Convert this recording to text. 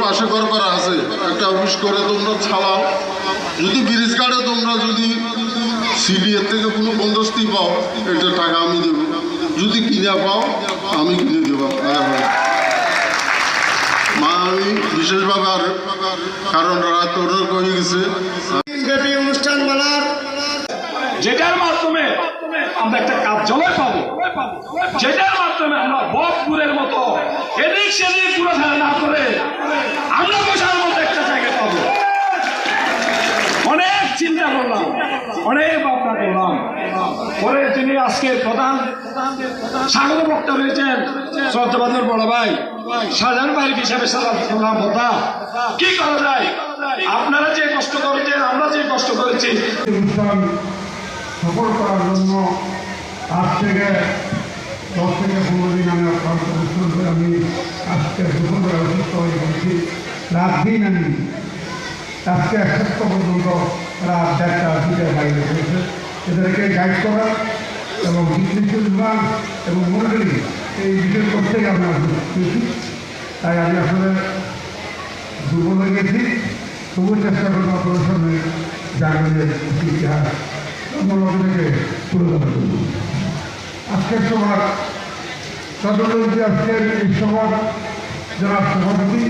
পাশে ঘর করা আছে, একটা অফিস করে তোমরা চালাও। যদি ব্রিজ কার্ডে তোমরা যদি সিডিএর থেকে কোনো বন্দোবস্তি পাও, এটা টাকা আমি দেব। যদি কিনা পাও আমি কিনে দেব। মা আমি বিশেষভাবে আর কারণ রাত অনেক হয়ে গেছে অনুষ্ঠান মালার যেটার মাধ্যমে আমরা একটা কার্যালয় পাবো, যেটার মাধ্যমে আমরা বকপুরের মতো এদিক সেদিক ঘুরাফেরা না করে আমরা বসার মতো একটা জায়গা পাবো। অনেক চিন্তা করলাম, অনেক ভাবনা করলাম, পরে তিনি আজকে প্রধান স্বাগত বক্তা রয়েছেন শ্রদ্ধাবাদের বড় ভাই সাধারণ বাইক হিসাবে সালাম কথা কি করা যায়। আপনারা যে কষ্ট করেছেন, আমরা যে কষ্ট করেছি, অনুষ্ঠান সফল করার জন্য আজ থেকে 10 থেকে 15 দিন আমি পরিশ্রম করে আমি আজকে দুপুর করে অসুস্থ হয়ে পড়েছি। রাত দিন আমি আজকে 1 সপ্তাহ পর্যন্ত রাত 1টা 2টার বাইরে রয়েছে। এদেরকে গাইড করা এবং বিভাগ এবং মন্ডলী এই বিষয় করতেই আমরা পেয়েছি। তাই আমি আসলে দুর্বল হয়ে গেছি, তবুও চেষ্টা করবো আপনাদের সামনে জাগরণের ইতিহাস অন্যকে তুলে ধরার জন্য। আজকের সভার সদস্য আজকের এই সভার যারা সভাপতি